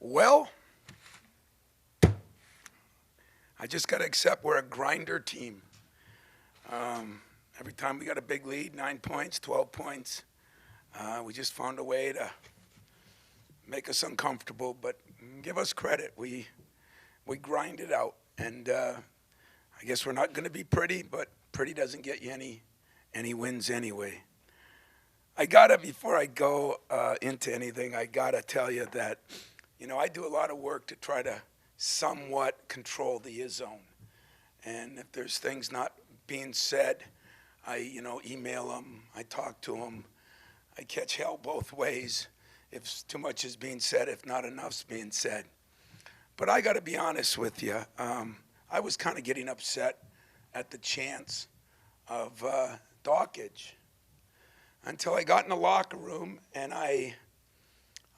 Well, I just got to accept we're a grinder team. Every time we got a big lead, 9 points, 12 points, we just found a way to make us uncomfortable. But give us credit. We grind it out. And I guess we're not going to be pretty, but pretty doesn't get you any wins anyway. Before I go into anything, I got to tell you that, I do a lot of work to try to somewhat control the Izzo. And if there's things not being said, I, email them, I talk to them, I catch hell both ways if too much is being said, if not enough's being said. But I got to be honest with you. I was kind of getting upset at the chance of Dakich until I got in the locker room and I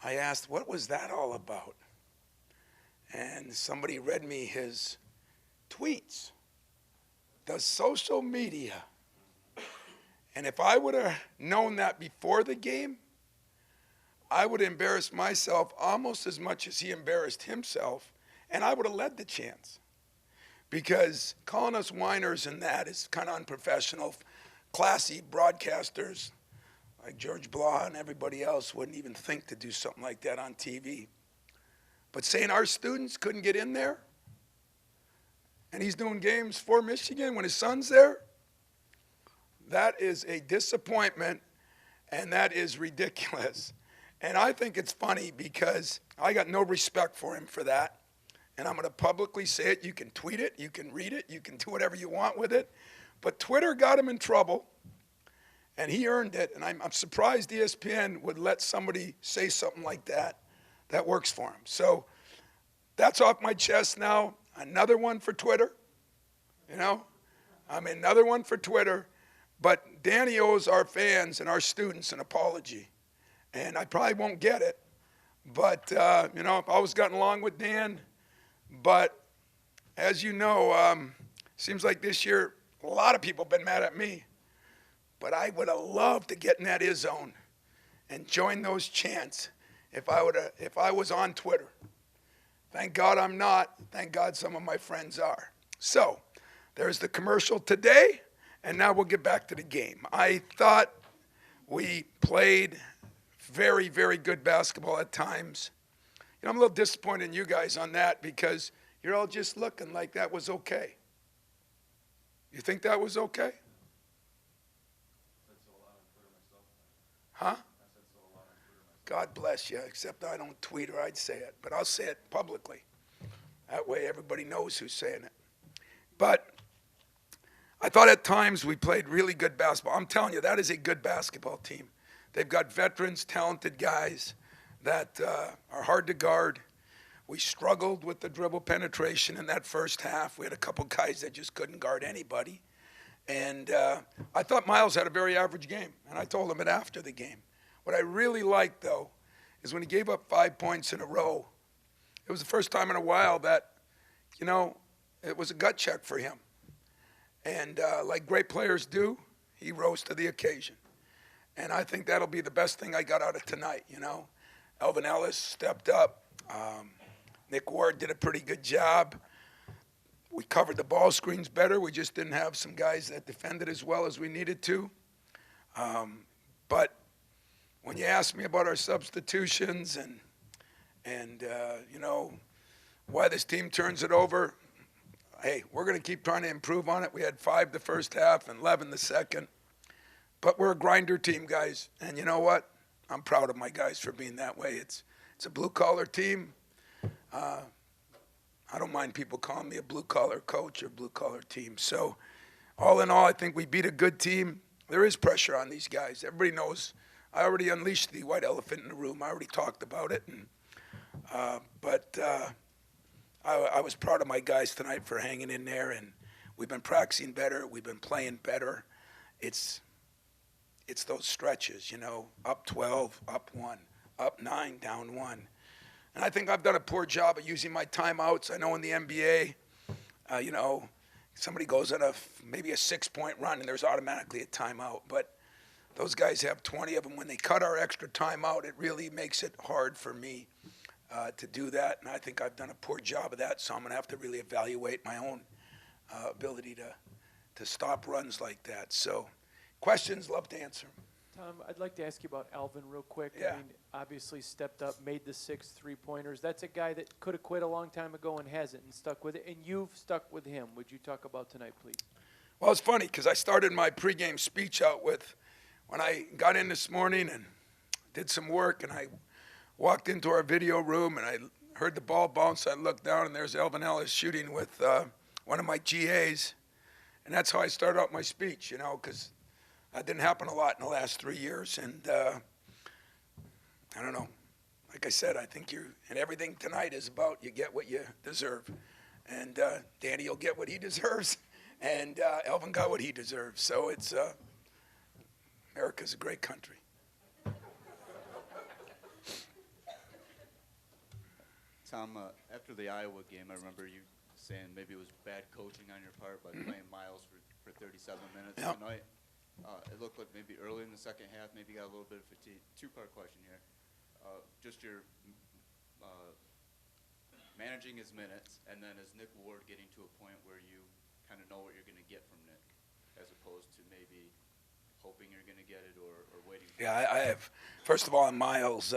asked, what was that all about? And somebody read me his tweets, the social media. And if I would have known that before the game, I would have embarrassed myself almost as much as he embarrassed himself, and I would have led the chance. Because calling us whiners and that is kind of unprofessional. Classy broadcasters like George Blah and everybody else wouldn't even think to do something like that on TV. But saying our students couldn't get in there, and he's doing games for Michigan when his son's there, that is a disappointment, and that is ridiculous. And I think it's funny because I got no respect for him for that. And I'm going to publicly say it. You can tweet it, you can read it, you can do whatever you want with it. But Twitter got him in trouble, and he earned it. And I'm surprised ESPN would let somebody say something like that. That works for him. So that's off my chest now. Another one for Twitter. Another one for Twitter. But Danny owes our fans and our students an apology. And I probably won't get it. But, I've always gotten along with Dan. But as you know, seems like this year a lot of people have been mad at me. But I would have loved to get in that Izzo and join those chants if I was on Twitter. Thank God I'm not. Thank God some of my friends are. So there's the commercial today, and now we'll get back to the game. I thought we played very, very good basketball at times. I'm a little disappointed in you guys on that because you're all just looking like that was okay. You think that was okay? Huh? God bless you, except I don't tweet or I'd say it. But I'll say it publicly. That way everybody knows who's saying it. But I thought at times we played really good basketball. I'm telling you, that is a good basketball team. They've got veterans, talented guys that are hard to guard. We struggled with the dribble penetration in that first half. We had a couple guys that just couldn't guard anybody. And I thought Miles had a very average game, and I told him it after the game. What I really liked, though, is when he gave up 5 points in a row, it was the first time in a while that, it was a gut check for him. And like great players do, he rose to the occasion. And I think that'll be the best thing I got out of tonight, Alvin Ellis stepped up. Nick Ward did a pretty good job. We covered the ball screens better. We just didn't have some guys that defended as well as we needed to. But when you ask me about our substitutions and why this team turns it over, hey, we're going to keep trying to improve on it. We had 5 the first half and 11 the second. But we're a grinder team, guys. And you know what? I'm proud of my guys for being that way. It's a blue-collar team. I don't mind people calling me a blue-collar coach or blue-collar team. So all in all, I think we beat a good team. There is pressure on these guys. Everybody knows I already unleashed the white elephant in the room. I already talked about it. But I was proud of my guys tonight for hanging in there. And we've been practicing better. We've been playing better. It's those stretches, up 12, up 1, up 9, down 1. And I think I've done a poor job of using my timeouts. I know in the NBA, somebody goes on maybe a 6-point run and there's automatically a timeout. But those guys have 20 of them. When they cut our extra timeout, it really makes it hard for me to do that, and I think I've done a poor job of that, so I'm going to have to really evaluate my own ability to stop runs like that. So questions, love to answer them. Tom, I'd like to ask you about Alvin real quick. Yeah. I mean, obviously stepped up, made the 6 3-pointers. That's a guy that could have quit a long time ago and hasn't and stuck with it, and you've stuck with him. Would you talk about tonight, please? Well, it's funny because I started my pregame speech out with when I got in this morning and did some work, and I walked into our video room and I heard the ball bounce. I looked down and there's Alvin Ellis shooting with one of my GAs, and that's how I started out my speech, you know, because that didn't happen a lot in the last 3 years, and I don't know. Like I said, I think and everything tonight is about you get what you deserve, and Danny will get what he deserves, and Alvin got what he deserves. So it's America's a great country. Tom, after the Iowa game, I remember you saying maybe it was bad coaching on your part by playing Miles for 37 minutes tonight. It looked like maybe early in the second half, maybe you got a little bit of fatigue. Two-part question here. Just your managing his minutes, and then is Nick Ward getting to a point where you kind of know what you're going to get from Nick, as opposed to maybe hoping you're going to get it or waiting for it? Yeah, I have. First of all, on Miles,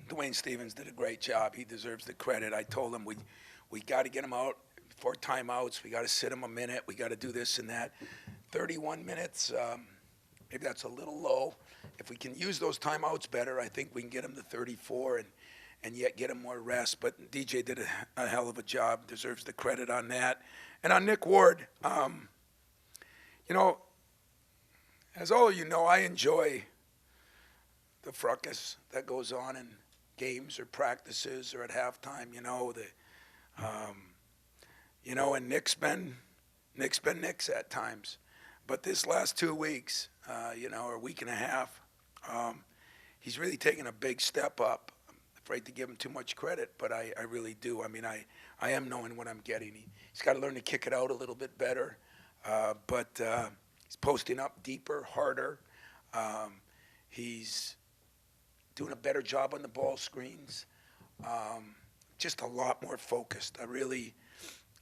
Dwayne Stevens did a great job. He deserves the credit. I told him we got to get him out before timeouts. We got to sit him a minute. We got to do this and that. 31 minutes, maybe that's a little low. If we can use those timeouts better, I think we can get him to 34 and yet get him more rest. But DJ did a hell of a job, deserves the credit on that. And on Nick Ward, you know, as all of you know, I enjoy the fracas that goes on in games or practices or at halftime. And Nick's been Nick's at times, but this last 2 weeks, or a week and a half, he's really taken a big step up. I'm afraid to give him too much credit, but I really do. I mean, I am knowing what I'm getting. He's got to learn to kick it out a little bit better, but he's posting up deeper, harder. He's doing a better job on the ball screens. Just a lot more focused.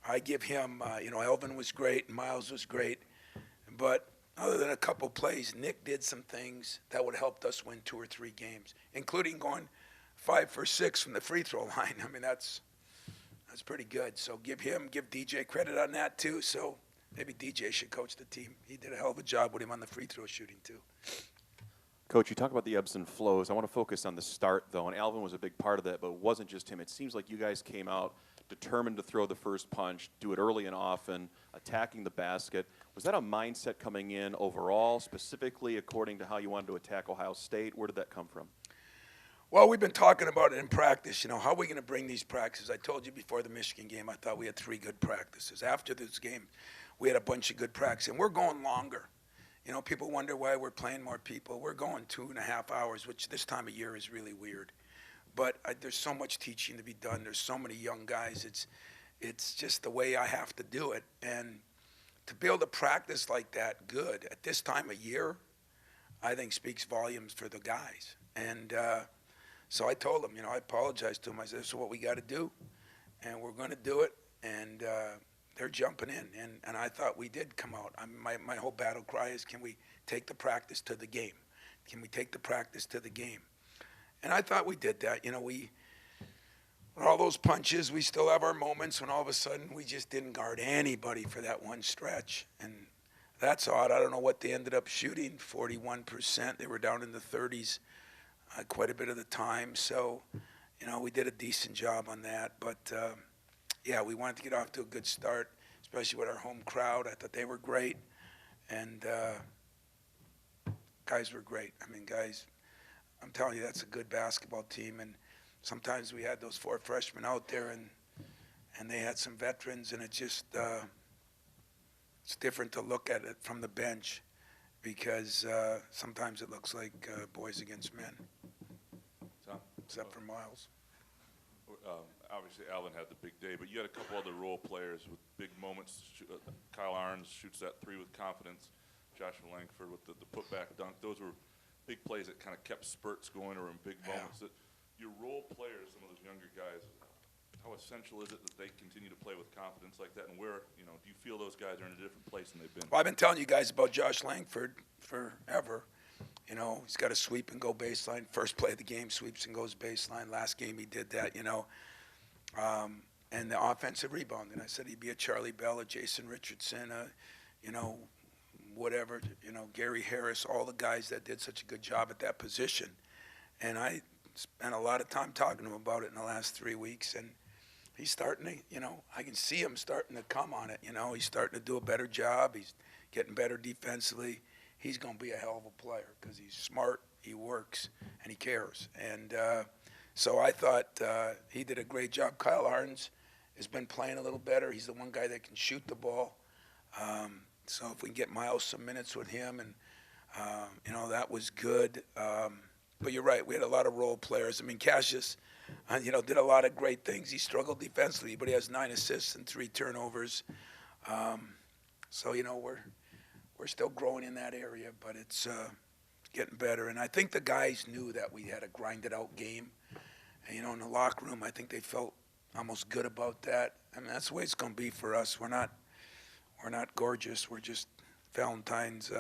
I give him, Alvin was great, and Miles was great. But other than a couple plays, Nick did some things that would help us win 2 or 3 games, including going 5 for 6 from the free throw line. I mean, that's pretty good. So give DJ credit on that too. So maybe DJ should coach the team. He did a hell of a job with him on the free throw shooting too. Coach, you talk about the ebbs and flows. I want to focus on the start, though, and Alvin was a big part of that, but it wasn't just him. It seems like you guys came out determined to throw the first punch, do it early and often, attacking the basket. Was that a mindset coming in overall, specifically according to how you wanted to attack Ohio State? Where did that come from? Well, we've been talking about it in practice. How are we going to bring these practices? I told you before the Michigan game, I thought we had 3 good practices. After this game, we had a bunch of good practices, and we're going longer. People wonder why we're playing more people. We're going 2.5 hours, which this time of year is really weird. But there's so much teaching to be done. There's so many young guys. It's just the way I have to do it. And to be able to practice like that good at this time of year, I think speaks volumes for the guys. And so I told them, I apologized to them. I said, this is what we got to do, and we're going to do it. And they're jumping in. And I thought we did come out. My whole battle cry is, can we take the practice to the game? Can we take the practice to the game? And I thought we did that. With all those punches, we still have our moments when all of a sudden we just didn't guard anybody for that one stretch. And that's odd. I don't know what they ended up shooting, 41%. They were down in the 30s quite a bit of the time. So, we did a decent job on that. But, we wanted to get off to a good start, especially with our home crowd. I thought they were great. And guys were great. Guys, I'm telling you, that's a good basketball team. And sometimes we had those 4 freshmen out there, and they had some veterans, and it's different to look at it from the bench because sometimes it looks like boys against men, except for Miles. Obviously, Alvin had the big day, but you had a couple other role players with big moments. Kyle Arns shoots that 3 with confidence. Joshua Langford with the putback dunk. Those were big plays that kind of kept spurts going or in big moments. your role players, some of those younger guys, how essential is it that they continue to play with confidence like that? And where, do you feel those guys are in a different place than they've been? Well, I've been telling you guys about Josh Langford forever. He's got a sweep and go baseline. First play of the game, sweeps and goes baseline. Last game he did that, and the offensive rebound. And I said he'd be a Charlie Bell, a Jason Richardson, whatever, Gary Harris, all the guys that did such a good job at that position. And I spent a lot of time talking to him about it in the last 3 weeks. And he's starting to, I can see him starting to come on it. He's starting to do a better job. He's getting better defensively. He's going to be a hell of a player because he's smart, he works, and he cares. And so I thought he did a great job. Kyle Arns has been playing a little better. He's the one guy that can shoot the ball. So if we can get Miles some minutes with him, and, that was good. But you're right, we had a lot of role players. I mean, Cassius, did a lot of great things. He struggled defensively, but he has 9 assists and 3 turnovers. So, we're still growing in that area, but it's getting better. And I think the guys knew that we had a grinded-out game. And, in the locker room, I think they felt almost good about that. I mean, that's the way it's going to be for us. We're not gorgeous. We're just Valentine's.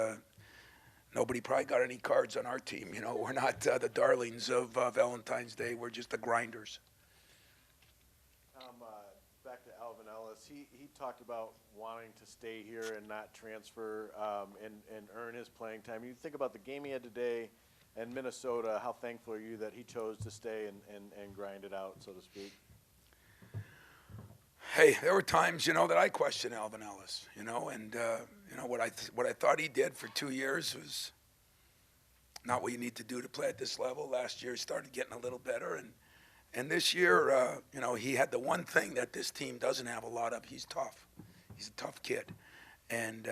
Nobody probably got any cards on our team. We're not the darlings of Valentine's Day. We're just the grinders. Back to Alvin Ellis. He talked about wanting to stay here and not transfer and earn his playing time. You think about the game he had today and Minnesota, how thankful are you that he chose to stay and grind it out, so to speak? Hey, there were times, that I questioned Alvin Ellis, and what I thought he did for 2 years was not what you need to do to play at this level. Last year he started getting a little better, and this year, he had the one thing that this team doesn't have a lot of. He's tough. He's a tough kid, and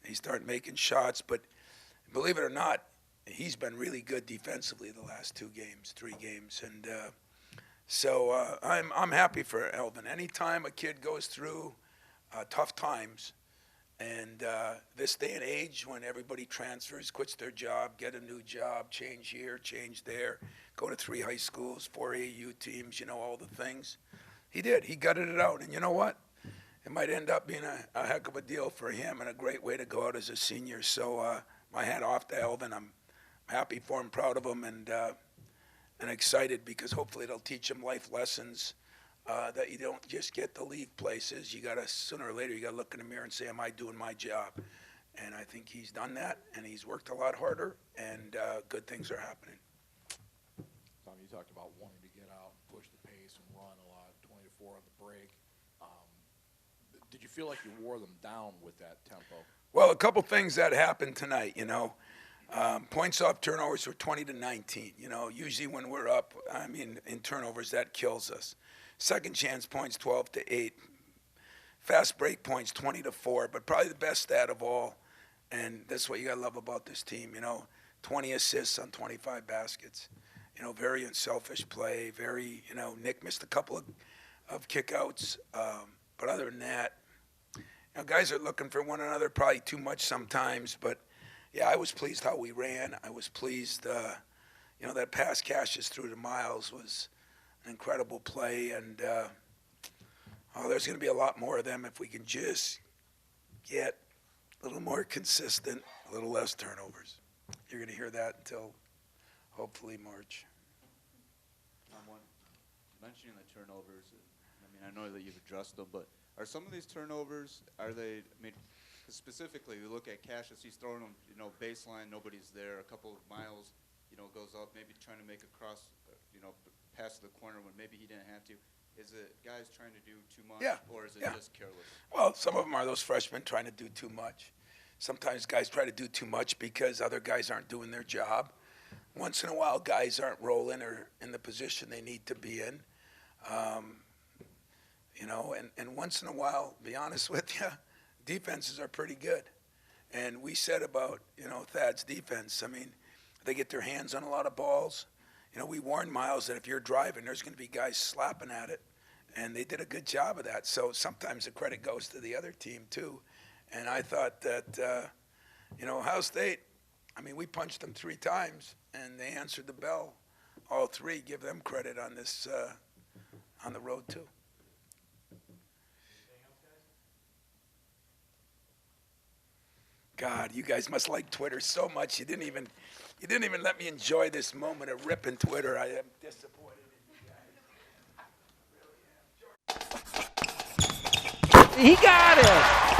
he started making shots. But believe it or not, he's been really good defensively the last 3 games, and. So I'm happy for Alvin. Anytime a kid goes through tough times, and this day and age when everybody transfers, quits their job, get a new job, change here, change there, go to 3 high schools, 4 AU teams, all the things. He did. He gutted it out. And you know what? It might end up being a heck of a deal for him and a great way to go out as a senior. So my hat off to Alvin. I'm happy for him, proud of him, and excited because hopefully it'll teach him life lessons that you don't just get to leave places. You got to, sooner or later, you got to look in the mirror and say, am I doing my job? And I think he's done that, and he's worked a lot harder, and good things are happening. Tom, you talked about wanting to get out, push the pace, and run a lot, 20-4 on the break. Did you feel like you wore them down with that tempo? Well, a couple things that happened tonight, points off turnovers were 20-19. Usually when we're up, in turnovers, that kills us. Second chance points 12-8. Fast break points 20-4. But probably the best stat of all, and that's what you gotta love about this team. 20 assists on 25 baskets. Very unselfish play. Very, Nick missed a couple of kickouts, but other than that, guys are looking for one another probably too much sometimes, but. Yeah, I was pleased how we ran. I was pleased, that pass Cassius through to Miles was an incredible play. And there's going to be a lot more of them if we can just get a little more consistent, a little less turnovers. You're going to hear that until hopefully March. Mentioning the turnovers, I know that you've addressed them, but are some of these turnovers, specifically, we look at Cassius, he's throwing them, baseline, nobody's there. A couple of Miles, goes up, maybe trying to make a cross, pass to the corner when maybe he didn't have to. Is it guys trying to do too much, or is it just careless? Well, some of them are those freshmen trying to do too much. Sometimes guys try to do too much because other guys aren't doing their job. Once in a while, guys aren't rolling or in the position they need to be in. And once in a while, be honest with you, defenses are pretty good. And we said about, Thad's defense, they get their hands on a lot of balls. We warned Miles that if you're driving, there's going to be guys slapping at it. And they did a good job of that. So sometimes the credit goes to the other team, too. And I thought that, Ohio State, we punched them 3 times, and they answered the bell all three, give them credit on this, on the road too. God, you guys must like Twitter so much. You didn't even let me enjoy this moment of ripping Twitter. I am disappointed in you guys. He got it.